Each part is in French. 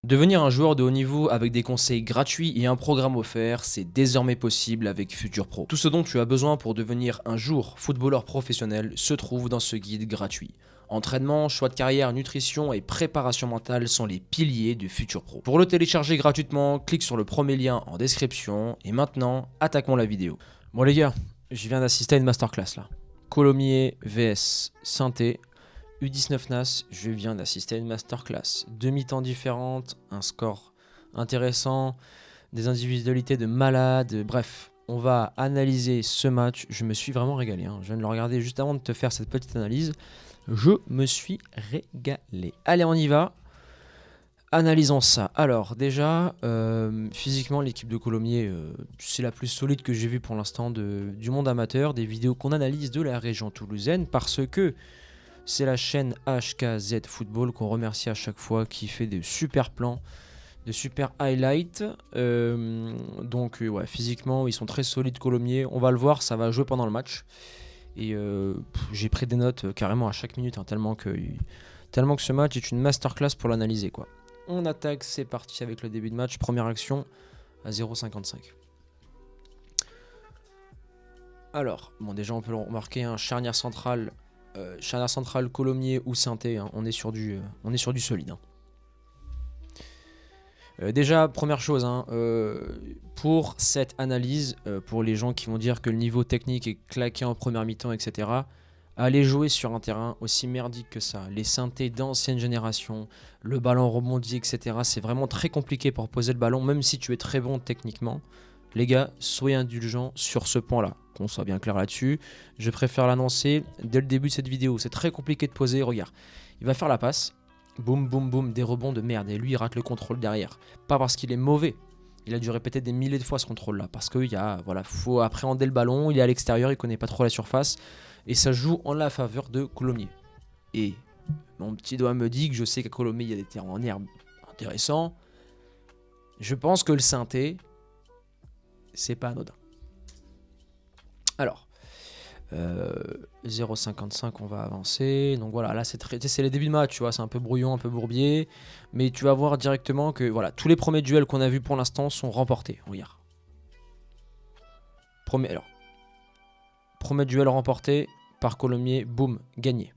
Devenir un joueur de haut niveau avec des conseils gratuits et un programme offert, c'est désormais possible avec Futur Pro. Tout ce dont tu as besoin pour devenir un jour footballeur professionnel se trouve dans ce guide gratuit. Entraînement, choix de carrière, nutrition et préparation mentale sont les piliers de Futur Pro. Pour le télécharger gratuitement, clique sur le premier lien en description et maintenant, attaquons la vidéo. Bon les gars, je viens d'assister à une masterclass là. Colomiers vs Sainté. U19 NAS, je viens d'assister à une masterclass. 2 mi-temps différentes, un score intéressant, des individualités de malades, bref. On va analyser ce match, je me suis vraiment régalé. Je viens de le regarder juste avant de te faire cette petite analyse. Je me suis régalé. Allez, on y va. Analysons ça. Alors déjà, physiquement, l'équipe de Colomiers, c'est la plus solide que j'ai vue pour l'instant du monde amateur, des vidéos qu'on analyse de la région toulousaine, parce que c'est la chaîne HKZ Football qu'on remercie à chaque fois, qui fait de super plans, de super highlights. Donc ouais, physiquement, ils sont très solides Colomiers. On va le voir, ça va jouer pendant le match. Et j'ai pris des notes carrément à chaque minute, tellement que ce match est une masterclass pour l'analyser, quoi. On attaque, c'est parti avec le début de match. Première action à 0,55. Alors, bon, déjà on peut le remarquer, charnière centrale Colomiers ou Sainté, on est sur du solide. Déjà, première chose, pour cette analyse, pour les gens qui vont dire que le niveau technique est claqué en première mi-temps, etc., allez jouer sur un terrain aussi merdique que ça. Les Saintés d'ancienne génération, le ballon rebondit, etc., c'est vraiment très compliqué pour poser le ballon, même si tu es très bon techniquement. Les gars, soyez indulgents sur ce point-là, qu'on soit bien clair là-dessus. Je préfère l'annoncer dès le début de cette vidéo. C'est très compliqué de poser. Regarde, il va faire la passe. Boum, boum, boum, des rebonds de merde. Et lui, il rate le contrôle derrière. Pas parce qu'il est mauvais. Il a dû répéter des milliers de fois ce contrôle-là. Parce qu'il faut appréhender le ballon. Il est à l'extérieur, il connaît pas trop la surface. Et ça joue en la faveur de Colomiers. Et mon petit doigt me dit que je sais qu'à Colomiers, il y a des terrains en herbe intéressants. Je pense que le Sainté, c'est pas anodin. Alors, 0,55, on va avancer. Donc voilà, là c'est les débuts de match, tu vois, c'est un peu brouillon, un peu bourbier. Mais tu vas voir directement que voilà, tous les premiers duels qu'on a vus pour l'instant sont remportés. Regarde. Premier duel remporté par Colomiers, boum, gagné.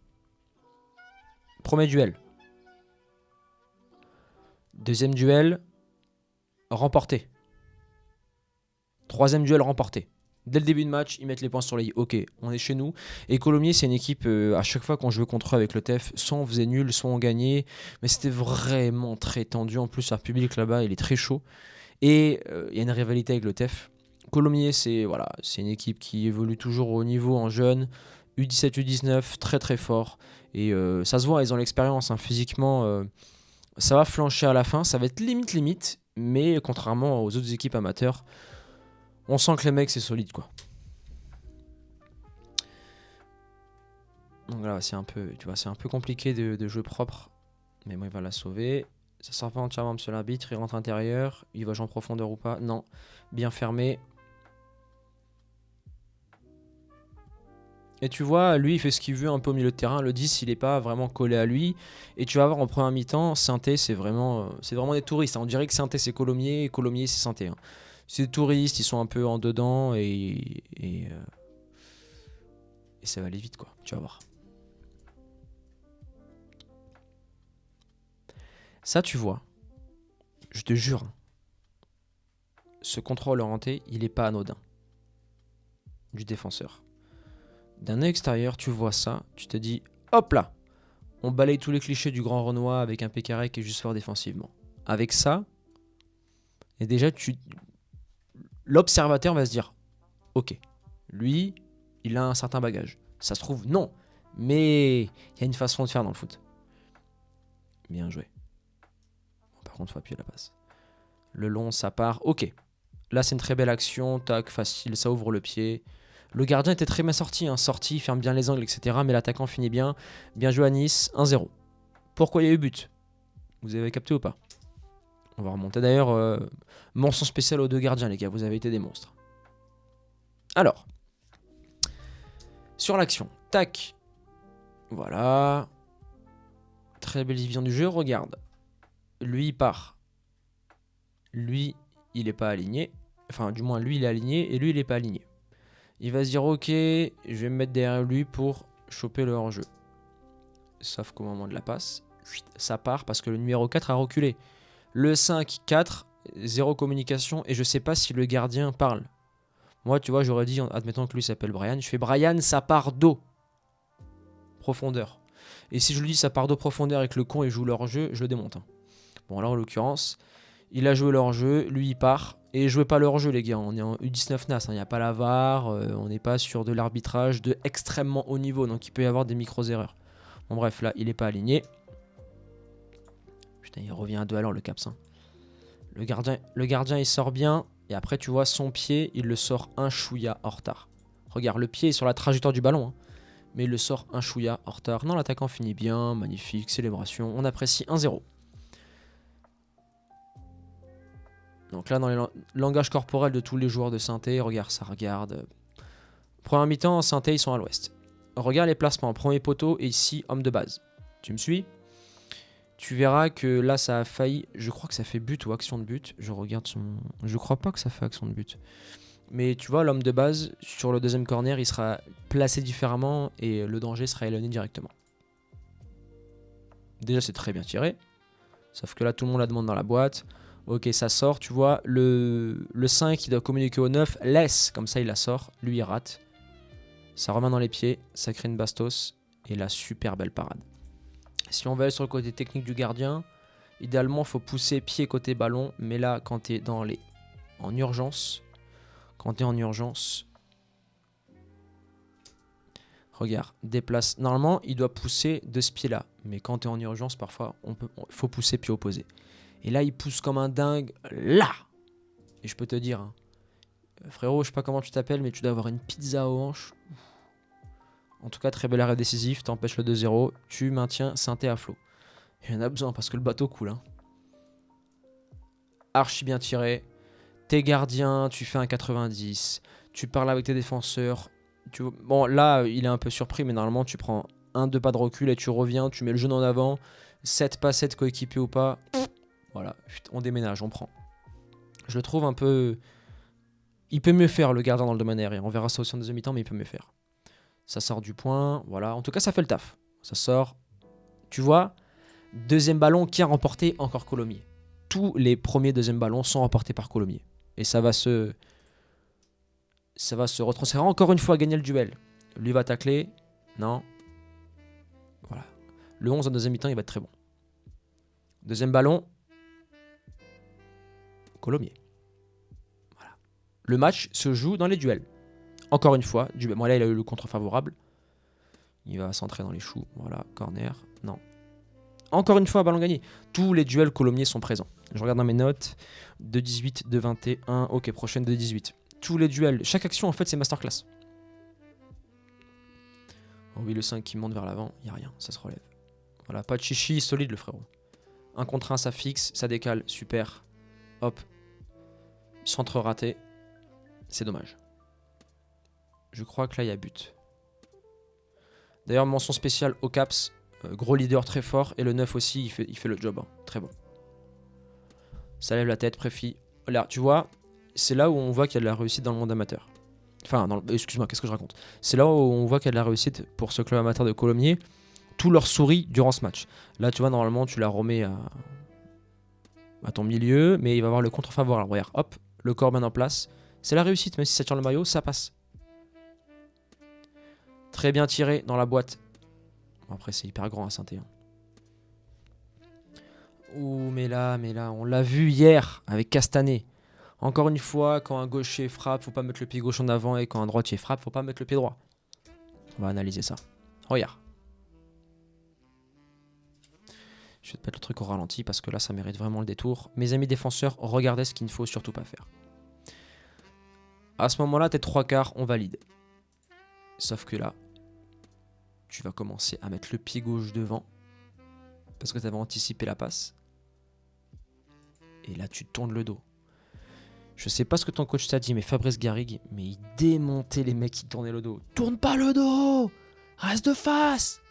Premier duel. Deuxième duel, remporté. Troisième duel remporté. Dès le début de match, ils mettent les points sur les i. Ok, on est chez nous. Et Colomiers, c'est une équipe, à chaque fois qu'on jouait contre eux avec le TEF, soit on faisait nul, soit on gagnait. Mais c'était vraiment très tendu. En plus, leur public là-bas, il est très chaud. Et il y a une rivalité avec le TEF. Colomiers, c'est une équipe qui évolue toujours au niveau en jeune. U17, U19, très très fort. Et ça se voit, ils ont l'expérience. Physiquement, ça va flancher à la fin. Ça va être limite. Mais contrairement aux autres équipes amateurs, on sent que les mecs, c'est solide, quoi. Donc là, c'est un peu compliqué de jouer propre. Mais bon, il va la sauver. Ça sort pas entièrement, monsieur l'arbitre. Il rentre intérieur. Il va jouer en profondeur ou pas? Non. Bien fermé. Et tu vois, lui, il fait ce qu'il veut un peu au milieu de terrain. Le 10, il n'est pas vraiment collé à lui. Et tu vas voir en première mi-temps, Sainté, c'est vraiment des touristes. On dirait que Sainté, c'est Colomiers et Colomiers, c'est Sainté. C'est des touristes, ils sont un peu en dedans et ça va aller vite, quoi. Tu vas voir. Ça, tu vois, je te jure, ce contrôle orienté, il n'est pas anodin du défenseur. D'un œil extérieur, tu vois ça, tu te dis, hop là, on balaye tous les clichés du grand Renoir avec un Pécaré qui est juste fort défensivement. Avec ça, et déjà, l'observateur va se dire, ok, lui, il a un certain bagage. Ça se trouve, non, mais il y a une façon de faire dans le foot. Bien joué. Par contre, il faut appuyer la passe. Le long, ça part. Ok. Là, c'est une très belle action. Tac, facile, ça ouvre le pied. Le gardien était très bien sorti. Sorti, il ferme bien les angles, etc. Mais l'attaquant finit bien. Bien joué à Nice. 1-0. Pourquoi il y a eu but? Vous avez capté ou pas? On va remonter d'ailleurs. Mention spéciale aux deux gardiens, les gars. Vous avez été des monstres. Alors. Sur l'action. Tac. Voilà. Très belle vision du jeu. Regarde. Lui, il part lui, il est pas aligné. Enfin, du moins, lui, il est aligné et lui, il est pas aligné. Il va se dire, ok, je vais me mettre derrière lui pour choper le hors-jeu. Sauf qu'au moment de la passe, ça part parce que le numéro 4 a reculé. Le 5, 4, zéro communication et je sais pas si le gardien parle. Moi, tu vois, j'aurais dit, admettons que lui s'appelle Brian, je fais Brian, ça part d'eau. Profondeur. Et si je lui dis ça part d'eau profondeur et que le con il joue leur jeu, je le démonte. Hein. Bon, là en l'occurrence, il a joué leur jeu, lui il part. Et jouez pas leur jeu, les gars. On est en U19 NAS, il n'y a pas la VAR, on n'est pas sur de l'arbitrage de extrêmement haut niveau, donc il peut y avoir des micros-erreurs. Bon, bref, là il est pas aligné. Putain, il revient à 2 à l'heure le Caps. Hein. Le gardien il sort bien. Et après, tu vois, son pied, il le sort un chouïa en retard. Regarde, le pied est sur la trajectoire du ballon. Hein, mais il le sort un chouïa en retard. Non, l'attaquant finit bien. Magnifique, célébration. On apprécie 1-0. Donc là, dans les langages corporels de tous les joueurs de Saint-Étienne, regarde, ça regarde. Première mi-temps, Saint-Étienne, ils sont à l'ouest. Regarde les placements. Premier poteau et ici, homme de base. Tu me suis ? Tu verras que là, ça a failli. Je crois que ça fait but ou action de but. Je regarde son. Je crois pas que ça fait action de but. Mais tu vois, l'homme de base, sur le deuxième corner, il sera placé différemment et le danger sera éloigné directement. Déjà, c'est très bien tiré. Sauf que là, tout le monde la demande dans la boîte. Ok, ça sort. Tu vois, le 5 qui doit communiquer au 9 laisse. Comme ça, il la sort. Lui, il rate. Ça remet dans les pieds. Ça crée une bastos. Et la super belle parade. Si on va aller sur le côté technique du gardien, idéalement, il faut pousser pied côté ballon. Mais là, quand tu es en urgence, regarde, déplace. Normalement, il doit pousser de ce pied-là. Mais quand tu es en urgence, parfois, il faut pousser pied opposé. Et là, il pousse comme un dingue. Là! Et je peux te dire, hein, frérot, je sais pas comment tu t'appelles, mais tu dois avoir une pizza aux hanches. En tout cas, très bel arrêt décisif, t'empêches le 2-0, tu maintiens Saint-Étienne à flot. Il y en a besoin parce que le bateau coule. Hein. Archi bien tiré. T'es gardien, tu fais un 90. Tu parles avec tes défenseurs. Bon, là, il est un peu surpris, mais normalement, tu prends 1-2 pas de recul et tu reviens, tu mets le genou en avant. 7 pas 7 coéquipé ou pas. Voilà, on déménage, on prend. Je le trouve un peu... Il peut mieux faire, le gardien, dans le domaine aérien. On verra ça aussi en deuxième mi-temps, mais il peut mieux faire. Ça sort du point, voilà. En tout cas, ça fait le taf. Ça sort. Tu vois, deuxième ballon qui a remporté encore Colomiers. Tous les premiers deuxièmes ballons sont remportés par Colomiers. Et ça va se retransférer encore une fois à gagner le duel. Lui va tacler. Non. Voilà. Le 11 en deuxième mi-temps, il va être très bon. Deuxième ballon. Colomiers. Voilà. Le match se joue dans les duels. Encore une fois, bon, là il a eu le contre favorable. Il va centrer dans les choux. Voilà, corner. Non. Encore une fois, ballon gagné. Tous les duels Colomiers sont présents. Je regarde dans mes notes. 2-18, 2-21. Ok, prochaine 2-18. Tous les duels. Chaque action, en fait, c'est masterclass. Oh oui, le 5 qui monte vers l'avant. Il n'y a rien, ça se relève. Voilà, pas de chichi, solide le frérot. 1 contre 1, ça fixe, ça décale. Super. Hop. Centre raté. C'est dommage. Je crois que là, il y a but. D'ailleurs, mention spéciale au Caps. Gros leader très fort. Et le 9 aussi, il fait le job. Hein. Très bon. Ça lève la tête, préfi. Là, tu vois, c'est là où on voit qu'il y a de la réussite dans le monde amateur. Enfin, excuse-moi, qu'est-ce que je raconte? C'est là où on voit qu'il y a de la réussite pour ce club amateur de Colomiers. Tout leur sourit durant ce match. Là, tu vois, normalement, tu la remets à ton milieu. Mais il va avoir le contre-favorable. Regarde, hop, le corps bien en place. C'est la réussite, même si ça tire le maillot, ça passe. Très bien tiré dans la boîte. Bon, après, c'est hyper grand à Saint-Étienne. Ouh, mais là, on l'a vu hier avec Castanet. Encore une fois, quand un gaucher frappe, faut pas mettre le pied gauche en avant. Et quand un droitier frappe, faut pas mettre le pied droit. On va analyser ça. Regarde. Je vais te mettre le truc au ralenti parce que là, ça mérite vraiment le détour. Mes amis défenseurs, regardez ce qu'il ne faut surtout pas faire. À ce moment-là, t'es 3/4, on valide. Sauf que là, tu vas commencer à mettre le pied gauche devant parce que tu avais anticipé la passe. Et là, tu tournes le dos. Je sais pas ce que ton coach t'a dit, mais Fabrice Garrigue, mais il démontait les mecs qui tournaient le dos. Tourne pas le dos! Reste de face!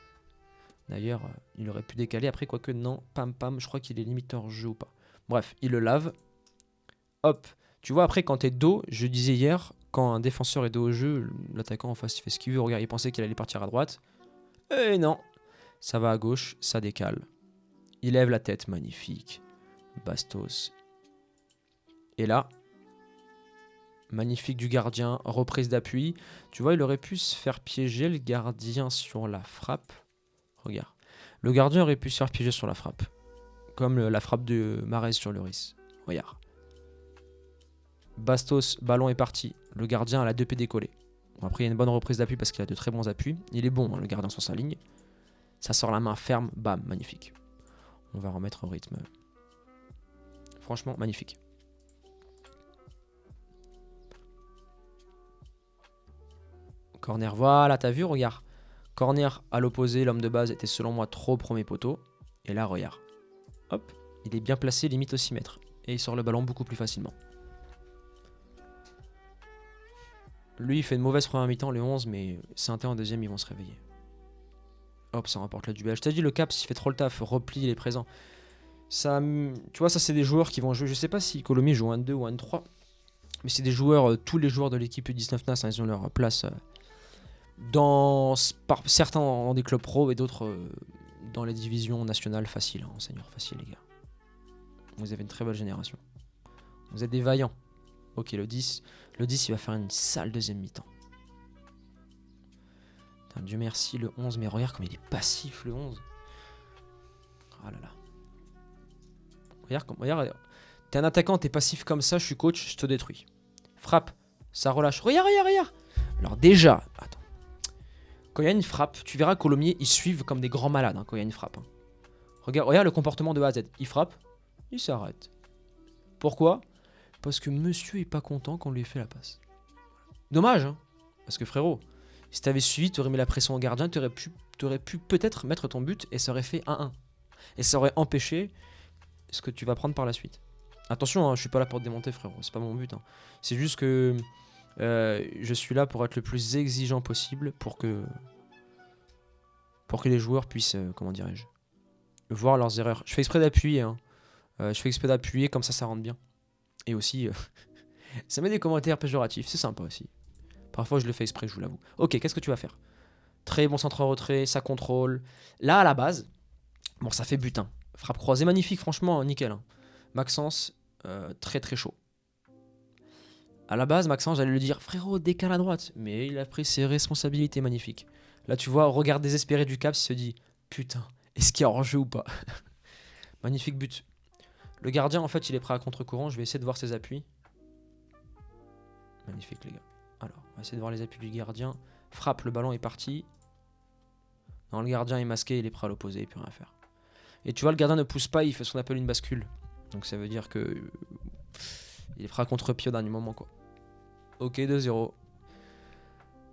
D'ailleurs, il aurait pu décaler après, quoique non, pam pam, je crois qu'il est limite hors jeu ou pas. Bref, il le lave. Hop. Tu vois, après, quand t'es dos, je disais hier, quand un défenseur est dos au jeu, l'attaquant en face, il fait ce qu'il veut. Regarde, il pensait qu'il allait partir à droite. Et non. Ça va à gauche, ça décale. Il lève la tête, magnifique. Bastos. Et là, magnifique du gardien, reprise d'appui. Tu vois, il aurait pu se faire piéger le gardien sur la frappe. Regarde. Le gardien aurait pu se faire piéger sur la frappe. Comme la frappe de Mahrez sur Lloris. Regarde. Bastos, ballon est parti. Le gardien a la 2P décollée. Bon, après, il y a une bonne reprise d'appui parce qu'il a de très bons appuis. Il est bon, hein, le gardien sur sa ligne. Ça sort la main ferme, bam, magnifique. On va remettre au rythme. Franchement, magnifique. Corner, voilà, t'as vu, regarde. Corner à l'opposé, l'homme de base était selon moi trop premier poteau. Et là, regarde. Hop, il est bien placé, limite au 6 mètres. Et il sort le ballon beaucoup plus facilement. Lui, il fait une mauvaise première mi-temps, le 11, mais Saint-Étienne en deuxième, ils vont se réveiller. Hop, ça remporte le duel. Je t'ai dit, le Caps, il fait trop le taf. Repli, il est présent. Ça, tu vois, ça, c'est des joueurs qui vont jouer. Je sais pas si Colomiers joue 1-2 ou 1-3. Mais c'est des joueurs, tous les joueurs de l'équipe U19 NAS, hein, ils ont leur place certains dans des clubs pro et d'autres dans les divisions nationales faciles. Hein, senior facile, les gars. Vous avez une très belle génération. Vous êtes des vaillants. Ok, le 10, il va faire une sale deuxième mi-temps. Putain, Dieu merci, le 11, mais regarde comme il est passif, le 11. Oh là là. Regarde. T'es un attaquant, t'es passif comme ça, je suis coach, je te détruis. Frappe, ça relâche. Regarde. Alors déjà, attends. Quand il y a une frappe, tu verras Colomiers, ils suivent comme des grands malades hein, quand il y a une frappe. Hein. Regarde le comportement de A à Z. Il frappe, il s'arrête. Pourquoi ? Parce que monsieur est pas content qu'on lui ait fait la passe. Dommage, hein. Parce que frérot, si t'avais suivi, t'aurais mis la pression au gardien, t'aurais pu peut-être mettre ton but et ça aurait fait 1-1. Et ça aurait empêché ce que tu vas prendre par la suite. Attention, hein, je suis pas là pour te démonter, frérot. C'est pas mon but. Hein. C'est juste que je suis là pour être le plus exigeant possible pour que les joueurs puissent, comment dirais-je, voir leurs erreurs. Je fais exprès d'appuyer. Hein. Comme ça rentre bien. Et aussi, ça met des commentaires péjoratifs. C'est sympa aussi. Parfois, je le fais exprès, je vous l'avoue. Ok, qu'est-ce que tu vas faire ? Très bon centre en retrait, ça contrôle. Là, à la base, bon, ça fait butin. Frappe croisée magnifique, franchement, nickel. Hein. Maxence, très très chaud. À la base, Maxence, j'allais lui dire, frérot, décale à droite. Mais il a pris ses responsabilités magnifiques. Là, tu vois, regard désespéré du Caps, il se dit, putain, est-ce qu'il y a hors-jeu ou pas ? Magnifique but. Le gardien, en fait, il est prêt à contre-courant. Je vais essayer de voir ses appuis. Magnifique, les gars. Alors, on va essayer de voir les appuis du gardien. Frappe, le ballon est parti. Non, le gardien est masqué, il est prêt à l'opposé, il peut rien faire. Et tu vois, le gardien ne pousse pas, il fait ce qu'on appelle une bascule. Donc ça veut dire que il est prêt à contre-pied au dernier moment, quoi. Ok, 2-0.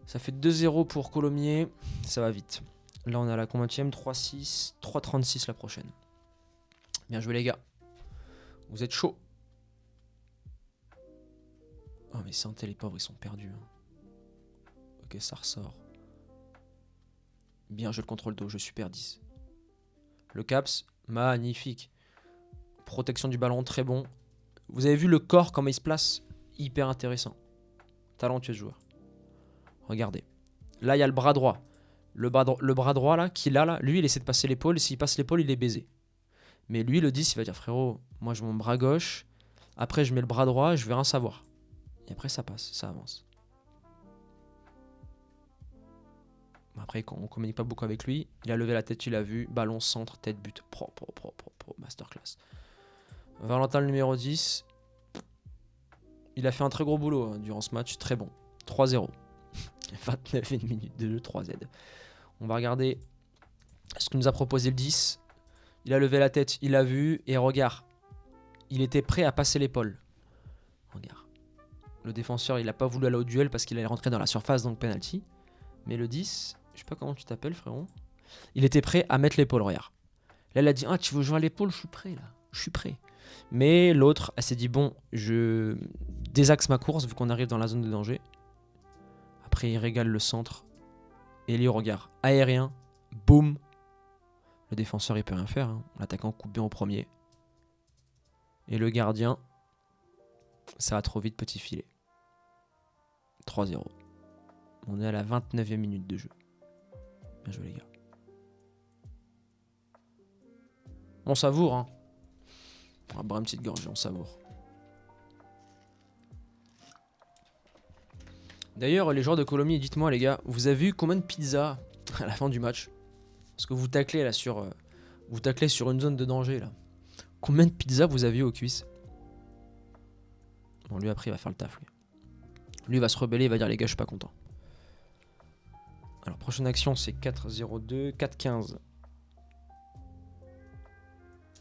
Ça fait 2-0 pour Colomiers. Ça va vite. Là, on est à la combienième ? 3-6, 3-36 la prochaine. Bien joué, les gars. Vous êtes chauds. Oh, mais Santé, les pauvres, ils sont perdus. Hein. Ok, ça ressort. Bien, je le contrôle d'eau, je super 10. Le Caps, magnifique. Protection du ballon, très bon. Vous avez vu le corps, comment il se place ? Hyper intéressant. Talentueux joueur. Regardez. Là, il y a le bras droit. Le bras droit, là, qu'il a, là, lui, il essaie de passer l'épaule. Et s'il passe l'épaule, il est baisé. Mais lui, le 10, il va dire, frérot, moi, je mets mon bras gauche. Après, je mets le bras droit, je vais rien savoir. Et après, ça passe, ça avance. Après, on communique pas beaucoup avec lui. Il a levé la tête, tu l'as vu. Ballon, centre, tête, but. Pro. Masterclass. Valentin, le numéro 10. Il a fait un très gros boulot hein, durant ce match. Très bon. 3-0. 29 minutes de jeu, 3Z. On va regarder ce que nous a proposé le 10. Il a levé la tête, il a vu. Et regarde. Il était prêt à passer l'épaule. Regarde. Le défenseur, il n'a pas voulu aller au duel parce qu'il allait rentrer dans la surface, donc penalty. Mais le 10, je sais pas comment tu t'appelles, frérot. Il était prêt à mettre l'épaule, regarde. Là, elle a dit, ah, tu veux jouer à l'épaule ? Je suis prêt, là. Je suis prêt. Mais l'autre, elle s'est dit, bon, je désaxe ma course vu qu'on arrive dans la zone de danger. Après, il régale le centre. Et lui, regarde. Aérien. Boum. Le défenseur, il peut rien faire. Hein. L'attaquant coupe bien au premier. Et le gardien, Ça va trop vite, petit filet. 3-0. On est à la 29e minute de jeu. Bien joué les gars. On savoure, hein. On va boire une petite gorgée, on savoure. D'ailleurs, les joueurs de Colomiers, dites-moi les gars, vous avez eu combien de pizzas à la fin du match? Parce que vous taclez là sur... vous taclez sur une zone de danger là. Combien de pizzas vous avez eu aux cuisses? Bon, lui après il va faire le taf lui. Lui il va se rebeller, il va dire les gars je suis pas content. Alors prochaine action c'est 4-0-2, 4-15.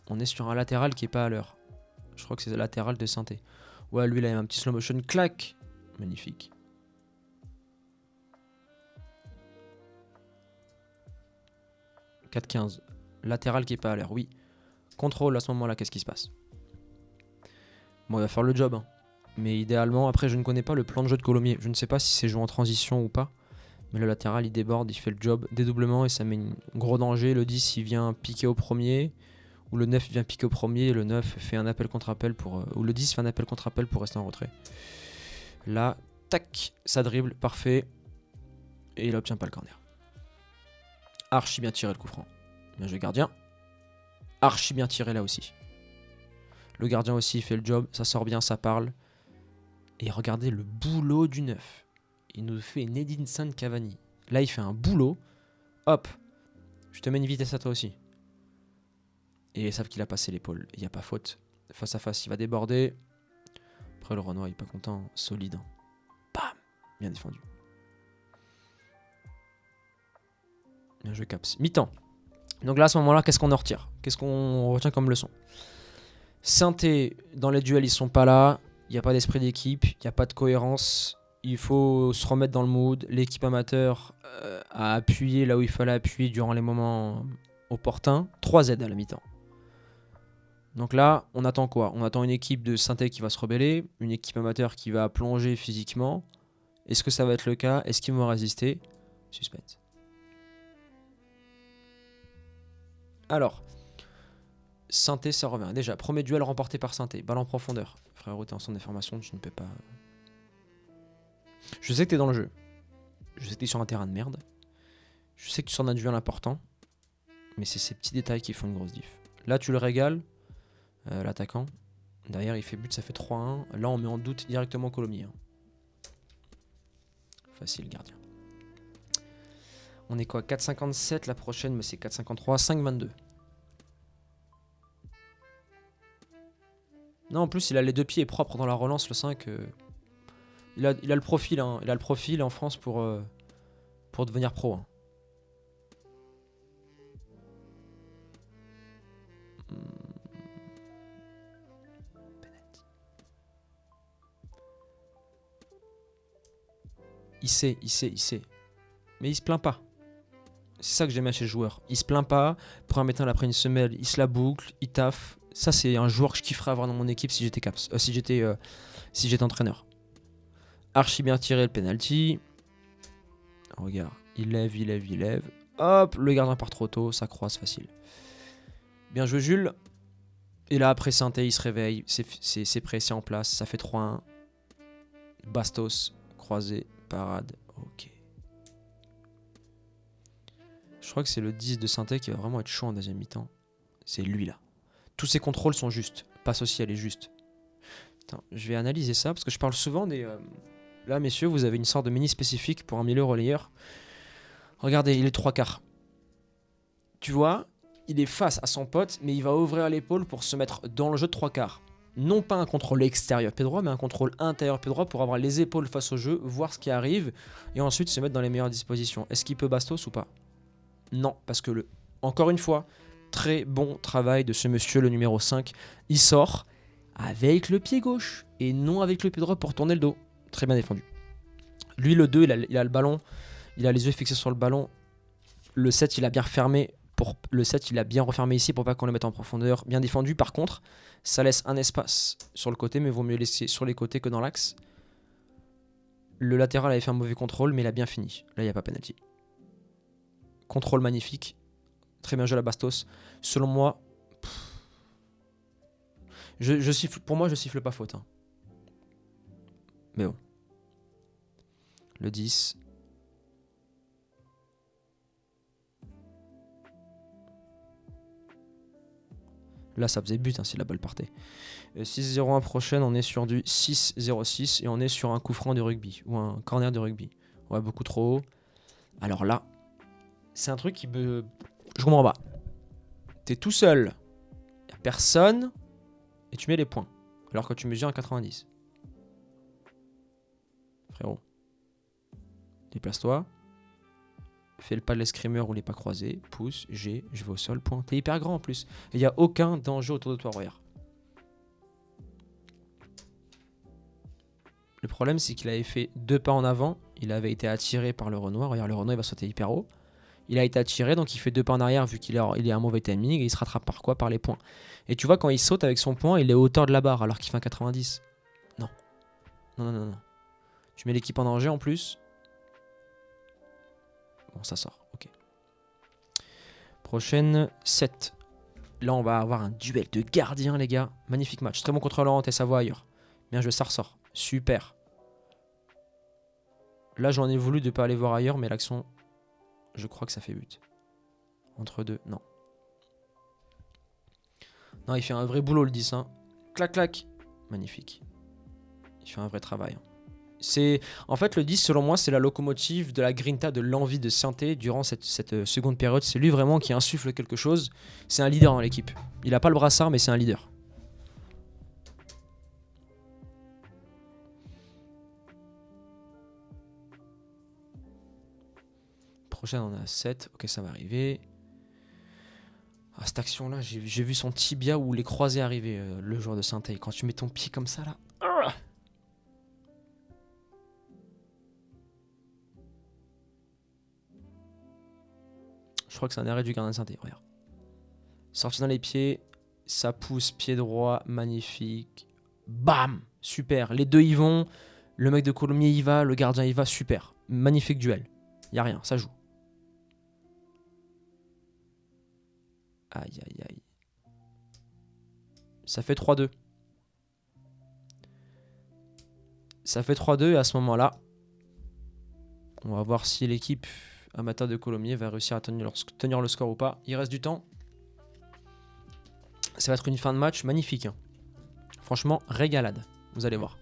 On est sur un latéral qui est pas à l'heure. Je crois que c'est le latéral de Saint-Étienne. Ouais lui il a un petit slow motion, clac. Magnifique. « 4-15. Latéral qui est pas à l'heure, oui. Contrôle à ce moment-là, qu'est-ce qui se passe? Bon, il va faire le job. Hein. Mais idéalement, après, je ne connais pas le plan de jeu de Colomiers. Je ne sais pas si c'est joué en transition ou pas. Mais le latéral, il déborde, il fait le job. Dédoublement et ça met un gros danger. Le 10, il vient piquer au premier. Ou le 9, il vient piquer au premier. Et le 9 fait un appel contre appel pour... ou le 10 fait un appel contre appel pour rester en retrait. Là, tac, ça dribble, parfait. Et il obtient pas le corner. Archi bien tiré le coup franc. Bien joué gardien. Archi bien tiré là aussi. Le gardien aussi il fait le job. Ça sort bien, ça parle. Et regardez le boulot du 9. Il nous fait une Edinson Cavani. Là il fait un boulot. Hop. Je te mets une vitesse à toi aussi. Et ils savent qu'il a passé l'épaule. Il n'y a pas faute. Face à face il va déborder. Après le Renoir il est pas content. Solide. Hein. Bam. Bien défendu. Bien joué Caps. Mi-temps. Donc là, à ce moment-là, qu'est-ce qu'on en retire? Qu'est-ce qu'on retient comme leçon? Saint-Étienne, dans les duels, ils sont pas là. Il n'y a pas d'esprit d'équipe. Il n'y a pas de cohérence. Il faut se remettre dans le mood. L'équipe amateur a appuyé là où il fallait appuyer durant les moments opportuns. 3 aides à la mi-temps. Donc là, on attend quoi? On attend une équipe de Saint-Étienne qui va se rebeller. Une équipe amateur qui va plonger physiquement. Est-ce que ça va être le cas? Est-ce qu'ils vont résister? Suspense. Alors, Saint-Étienne, ça revient. Déjà, premier duel remporté par Saint-Étienne. Balle en profondeur. Frérot, t'es en centre de formation, tu ne peux pas... Je sais que t'es dans le jeu. Je sais que t'es sur un terrain de merde. Je sais que tu sors d'un duel important. Mais c'est ces petits détails qui font une grosse diff. Là, tu le régales. L'attaquant. Derrière, il fait but, ça fait 3-1. Là, on met en doute directement Colomiers. Hein. Facile, gardien. On est quoi? 4,57. La prochaine, mais c'est 4,53. 5,22. Non, en plus, il a les deux pieds propres dans la relance, le 5. Il a le profil, hein. Il a le profil en France pour devenir pro. Hein. Il sait. Mais il se plaint pas. C'est ça que j'aime chez le joueur. Il se plaint pas. Pour un métal après une semelle, il se la boucle, il taffe. Ça, c'est un joueur que je kifferais avoir dans mon équipe si j'étais caps. Si j'étais entraîneur. Archi bien tiré le penalty. Regarde, il lève. Hop, le gardien part trop tôt, ça croise facile. Bien joué Jules. Et là après Saint-Étienne, il se réveille, c'est prêt, c'est en place, ça fait 3-1. Bastos, croisé, parade, ok. Je crois que c'est le 10 de Saint-Étienne qui va vraiment être chaud en deuxième mi-temps. C'est lui là. Tous ses contrôles sont justes. Passe aussi, elle est juste. Attends, je vais analyser ça parce que je parle souvent des... Là, messieurs, vous avez une sorte de mini spécifique pour un milieu relayeur. Regardez, il est 3/4. Tu vois, il est face à son pote, mais il va ouvrir l'épaule pour se mettre dans le jeu de 3/4. Non pas un contrôle extérieur pied droit, mais un contrôle intérieur pied droit pour avoir les épaules face au jeu, voir ce qui arrive, et ensuite se mettre dans les meilleures dispositions. Est-ce qu'il peut bastos ou pas? Non, parce que encore une fois, très bon travail de ce monsieur, le numéro 5. Il sort avec le pied gauche et non avec le pied droit pour tourner le dos. Très bien défendu. Lui, le 2, il a le ballon. Il a les yeux fixés sur le ballon. Le 7, il a bien refermé. Le 7, il a bien refermé ici pour pas qu'on le mette en profondeur. Bien défendu. Par contre, ça laisse un espace sur le côté, mais il vaut mieux laisser sur les côtés que dans l'axe. Le latéral avait fait un mauvais contrôle, mais il a bien fini. Là, il n'y a pas penalty. Contrôle magnifique. Très bien joué la Bastos. Selon moi, je siffle, pour moi, je siffle pas faute. Hein. Mais bon. Le 10. Là, ça faisait but hein, si la balle partait. 6-0-1 prochaine, on est sur du 6-0-6 et on est sur un coup franc de rugby ou un corner de rugby. Ouais, beaucoup trop haut. Alors là, c'est un truc qui me... Je comprends pas. T'es tout seul, y a personne et tu mets les points. Alors que tu mesures un 90. Frérot, déplace-toi. Fais le pas de l'escrimeur ou les pas croisés. Pousse, G, je vais au sol, point. T'es hyper grand en plus. Il n'y a aucun danger autour de toi, regarde. Le problème, c'est qu'il avait fait 2 pas en avant. Il avait été attiré par le Renoir. Regarde, le Renoir, il va sauter hyper haut. Il a été attiré, donc il fait 2 pas en arrière vu qu'il est à un mauvais timing. Et il se rattrape par quoi? Par les points. Et tu vois, quand il saute avec son point, il est à hauteur de la barre alors qu'il fait un 90. Non. Non, non, non, non. Tu mets l'équipe en danger en plus. Bon, ça sort. Ok. Prochaine, 7. Là, on va avoir un duel de gardiens, les gars. Magnifique match. Très bon contre Laurent et Savoie ailleurs. Bien joué, ça ressort. Super. Là, j'en ai voulu de ne pas aller voir ailleurs, mais l'action, je crois que ça fait but. Entre deux, non. Non, il fait un vrai boulot, le 10. Hein. Clac, clac. Magnifique. Il fait un vrai travail. En fait, le 10, selon moi, c'est la locomotive de la grinta, de l'envie de Sainté durant cette seconde période. C'est lui vraiment qui insuffle quelque chose. C'est un leader dans l'équipe. Il n'a pas le brassard, mais c'est un leader. Prochaine, on a 7. Ok, ça va arriver. Ah, cette action-là, j'ai vu son tibia ou les croisés arriver, le joueur de Sainté. Quand tu mets ton pied comme ça, là... Je crois que c'est un arrêt du gardien de Sainté, regarde. Sorti dans les pieds, ça pousse, pied droit, magnifique. Bam! Super, les deux y vont. Le mec de Colomiers y va, le gardien y va, super. Magnifique duel. Y a rien, ça joue. Aïe, aïe, aïe. Ça fait 3-2. Ça fait 3-2 et à ce moment-là, on va voir si l'équipe amateur de Colomiers va réussir à tenir le score ou pas. Il reste du temps. Ça va être une fin de match magnifique. Hein. Franchement, régalade. Vous allez voir.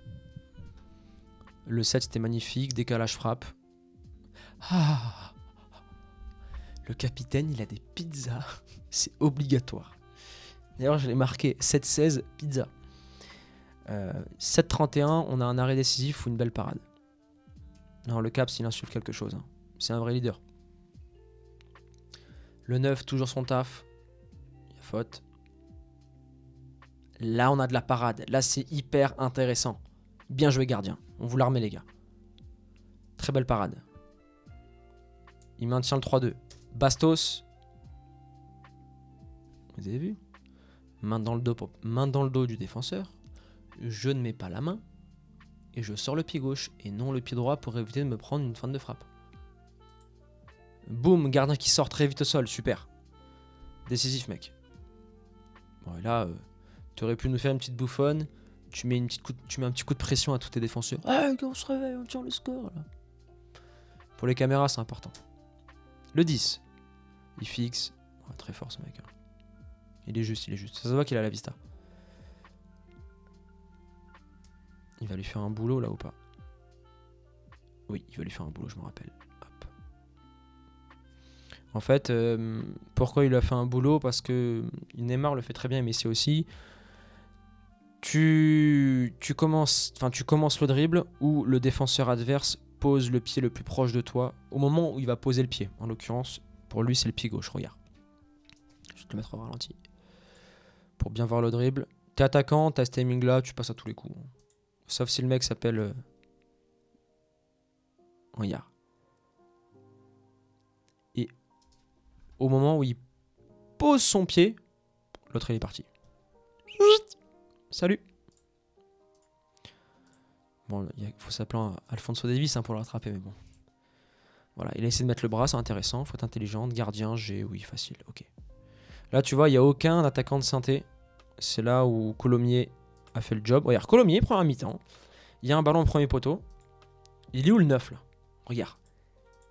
Le 7, c'était magnifique. Décalage frappe. Ah. Le capitaine, il a des pizzas. C'est obligatoire. D'ailleurs, je l'ai marqué 7-16, pizza. 7-31, on a un arrêt décisif ou une belle parade. Non, le Caps, il insuffle quelque chose. Hein. C'est un vrai leader. Le 9, toujours son taf. Il y a faute. Là, on a de la parade. Là, c'est hyper intéressant. Bien joué, gardien. On vous la remet, les gars. Très belle parade. Il maintient le 3-2. Bastos. Vous avez vu? Main dans le dos du défenseur. Je ne mets pas la main. Et je sors le pied gauche et non le pied droit pour éviter de me prendre une feinte de frappe. Boum, gardien qui sort très vite au sol. Super. Décisif, mec. Bon, et là, tu aurais pu nous faire une petite bouffonne. Tu mets un petit coup de pression à tous tes défenseurs. Ah, on se réveille, on tire le score. Là. Pour les caméras, c'est important. Le 10. Il fixe. Ouais, très fort, ce mec. Hein. Il est juste, il est juste. Ça se voit qu'il a la vista. Il va lui faire un boulot, là, ou pas? Oui, il va lui faire un boulot, je me rappelle. Hop. En fait, pourquoi il a fait un boulot? Parce que Neymar le fait très bien, mais c'est aussi... Tu commences le dribble où le défenseur adverse pose le pied le plus proche de toi au moment où il va poser le pied. En l'occurrence, pour lui, c'est le pied gauche. Regarde. Je vais te le mettre au ralenti. Pour bien voir le dribble. T'es attaquant, t'as ce timing là, tu passes à tous les coups. Sauf si le mec s'appelle... Regarde. Et au moment où il pose son pied, l'autre il est parti. Salut. Bon, il faut s'appeler Alphonso Davies hein, pour le rattraper, mais bon. Voilà, il a essayé de mettre le bras, c'est intéressant. Faut être intelligent. Gardien, G, oui, facile, ok. Là, tu vois, il n'y a aucun attaquant de Sainté. C'est là où Colomiers a fait le job. Regarde, Colomiers, première mi-temps. Il y a un ballon au premier poteau. Il est où le 9 là? Regarde.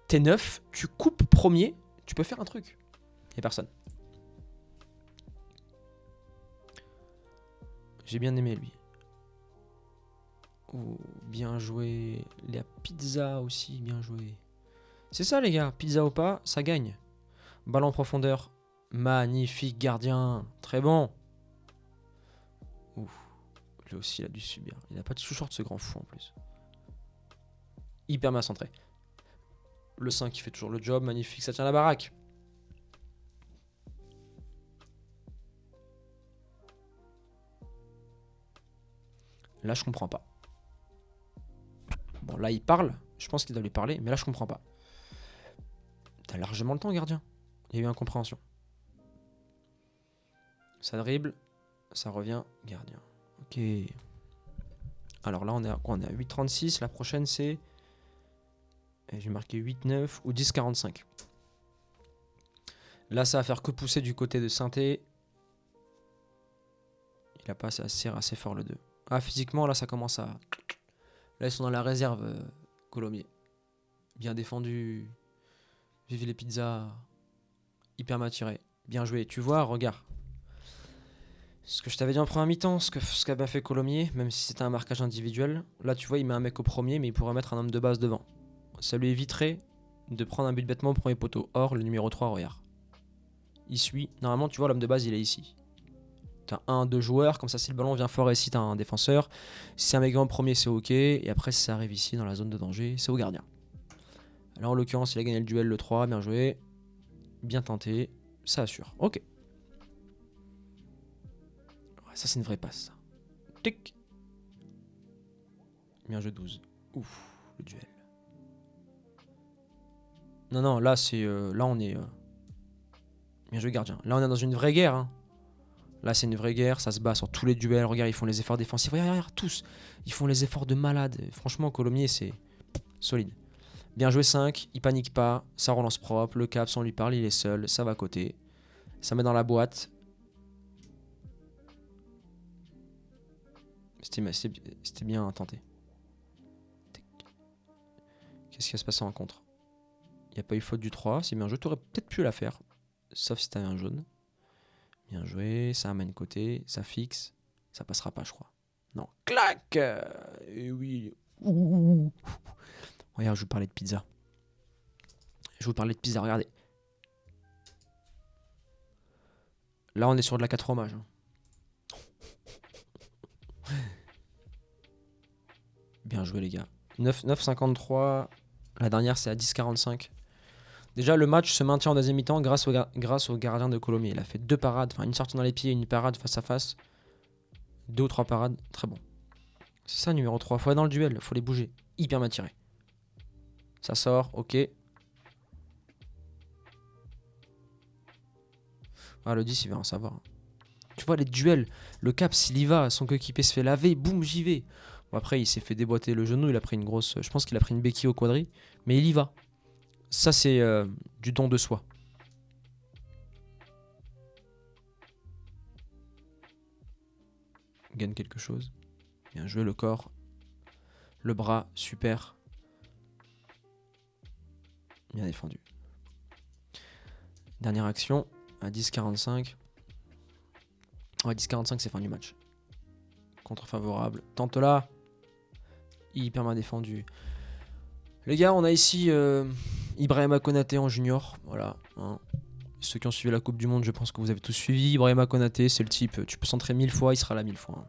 T'es 9, tu coupes premier, tu peux faire un truc. Il n'y a personne. J'ai bien aimé lui. Oh, bien joué. La pizza aussi, bien joué. C'est ça les gars, pizza ou pas, ça gagne. Ballon en profondeur. Magnifique gardien. Très bon. Ouh. Lui aussi il a dû subir. Il n'a pas de sous-short ce grand fou en plus. Hyper bien centré. Le 5 qui fait toujours le job. Magnifique, ça tient la baraque. Là je comprends pas. Bon là il parle. Je pense qu'il doit lui parler. Mais là je comprends pas. T'as largement le temps gardien. Il y a eu incompréhension. Ça dribble. Ça revient gardien. Ok. Alors là on est à quoi? On est à 8,36. La prochaine c'est... J'ai marqué 8,9 ou 10,45. Là ça va faire que pousser du côté de Saint-Étienne. Il a passé assez fort le 2. Ah physiquement là ça commence à... Là ils sont dans la réserve Colomiers. Bien défendu. Vive les pizzas. Hyper maturé. Bien joué. Tu vois, regarde. Ce que je t'avais dit en première mi-temps, ce qu'a bien fait Colomiers, même si c'était un marquage individuel. Là, tu vois, il met un mec au premier, mais il pourrait mettre un homme de base devant. Ça lui éviterait de prendre un but bêtement au premier poteau. Or, le numéro 3, regarde. Il suit. Normalement, tu vois, l'homme de base, il est ici. T'as un, deux joueurs, comme ça, si le ballon vient fort ici, t'as un défenseur. Si un mec au premier, c'est ok. Et après, si ça arrive ici, dans la zone de danger, c'est au gardien. Là, en l'occurrence, il a gagné le duel, le 3, bien joué. Bien tenté. Ça assure. Ok. Ça, c'est une vraie passe. Tic. Bien joué 12. Ouf, le duel. Non, là, c'est... là, on est... Bien joué, gardien. Là, on est dans une vraie guerre. Hein. Là, c'est une vraie guerre. Ça se bat sur tous les duels. Regarde, ils font les efforts défensifs. Regarde, tous. Ils font les efforts de malade. Franchement, Colomiers, c'est solide. Bien joué 5. Il panique pas. Ça relance propre. Le cap, on lui parle, il est seul. Ça va à côté. Ça met dans la boîte. C'était bien tenté. Qu'est-ce qui va se passer en contre? Il n'y a pas eu faute du 3. C'est bien joué. Tu aurais peut-être pu la faire. Sauf si tu avais un jaune. Bien joué. Ça amène côté. Ça fixe. Ça passera pas, je crois. Non. Clac. Et oui. Ouh. Regarde, je vous parlais de pizza. Regardez. Là, on est sur de la 4 fromages. Hein. Bien joué, les gars. 9,53. La dernière, c'est à 10,45. Déjà, le match se maintient en deuxième mi-temps grâce au gardien de Colomiers. Il a fait 2 parades. Enfin, une sortie dans les pieds et une parade face à face. 2 ou 3 parades. Très bon. C'est ça, numéro 3. Faut aller dans le duel. Faut les bouger. Hyper bien tiré. Ça sort. Ok. Ah, le 10, il va en savoir. Tu vois, les duels. Le cap, s'il y va, son coéquipier se fait laver. Boum, j'y vais. Bon, après, il s'est fait déboîter le genou. Il a pris une grosse... Je pense qu'il a pris une béquille au quadri. Mais il y va. Ça, c'est du don de soi. Gagne quelque chose. Bien joué, le corps. Le bras, super. Bien défendu. Dernière action, à 10,45. Ouais, 10,45, c'est fin du match. Contre favorable. Tente là. Hyper bien défendu. Les gars, on a ici Ibrahima Konaté en junior. Voilà. Hein. Ceux qui ont suivi la Coupe du Monde, je pense que vous avez tous suivi. Ibrahima Konaté, c'est le type. Tu peux centrer 1000 fois, il sera là 1000 fois. Hein.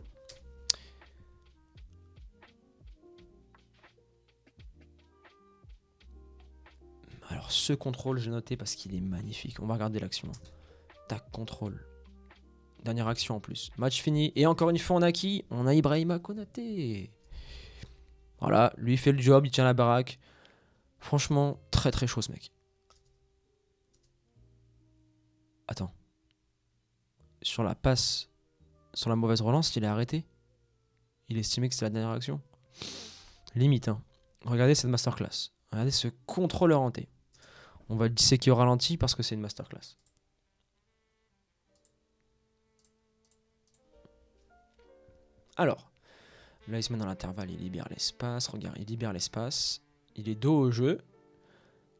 Alors, ce contrôle, j'ai noté parce qu'il est magnifique. On va regarder l'action. Tac, contrôle. Dernière action en plus. Match fini. Et encore une fois, on a qui? On a Ibrahima Konaté. Voilà, lui il fait le job, il tient la baraque. Franchement, très très chaud ce mec. Attends. Sur la passe, sur la mauvaise relance, il est arrêté. Il estimait que c'était la dernière action. Limite, hein. Regardez cette masterclass. Regardez ce contrôleur hanté. On va le disséquer au ralenti parce que c'est une masterclass. Alors, Là, il se met dans l'intervalle, il libère l'espace. Regarde, il libère l'espace. Il est dos au jeu.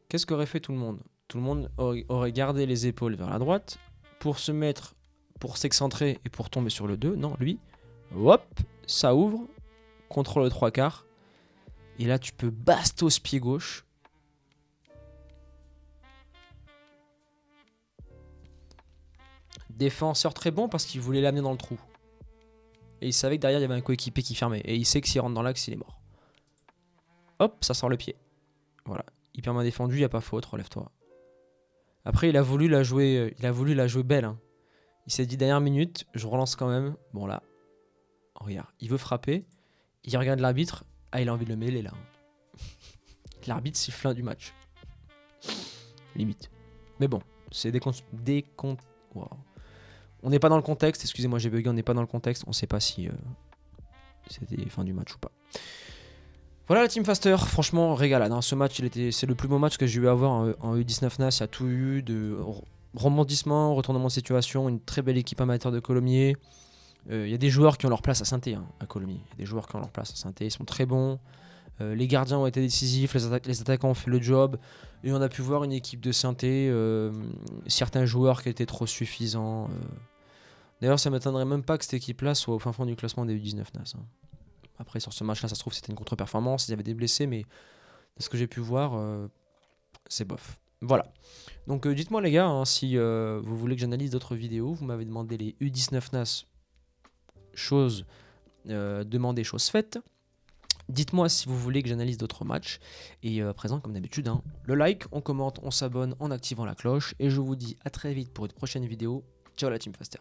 Qu'est-ce qu'aurait fait tout le monde? Tout le monde aurait gardé les épaules vers la droite pour se mettre, pour s'excentrer et pour tomber sur le 2. Non, lui, hop, ça ouvre, contrôle le 3/4. Et là, tu peux bastos pied gauche. Défenseur très bon parce qu'il voulait l'amener dans le trou. Et il savait que derrière, il y avait un coéquipier qui fermait. Et il sait que s'il rentre dans l'axe, il est mort. Hop, ça sort le pied. Voilà. Hyper bien défendu, il n'y a pas faute, relève-toi. Après, il a voulu la jouer belle. Hein. Il s'est dit, dernière minute, je relance quand même. Bon là, regarde, il veut frapper. Il regarde l'arbitre. Ah, il a envie de le mêler là. L'arbitre siffle fin du match. Limite. Mais bon, c'est wow. On n'est pas dans le contexte. Excusez-moi, j'ai bugué. On n'est pas dans le contexte. On ne sait pas si c'était fin du match ou pas. Voilà la Team Faster. Franchement, régalade. Hein. Ce match, c'est le plus beau match que j'ai eu à avoir en U19 NAS. Il y a tout eu de rebondissement, retournement de situation. Une très belle équipe amateur de Colomiers. Il y a des joueurs qui ont leur place à Saint-Étienne, hein, à Colomiers. Il y a des joueurs qui ont leur place à Saint-Étienne. Ils sont très bons. Les gardiens ont été décisifs, les attaquants ont fait le job et on a pu voir une équipe de Saint-Étienne, certains joueurs qui étaient trop suffisants. D'ailleurs, ça ne m'étonnerait même pas que cette équipe-là soit au fin fond du classement des U19 NAS. Hein. Après, sur ce match-là, ça se trouve c'était une contre-performance, il y avait des blessés, mais de ce que j'ai pu voir, c'est bof. Voilà. Donc dites-moi les gars, hein, si vous voulez que j'analyse d'autres vidéos, vous m'avez demandé les U19 NAS, demandez, chose faite. Dites-moi si vous voulez que j'analyse d'autres matchs. Et à présent, comme d'habitude, hein, le like, on commente, on s'abonne en activant la cloche. Et je vous dis à très vite pour une prochaine vidéo. Ciao la Team Faster.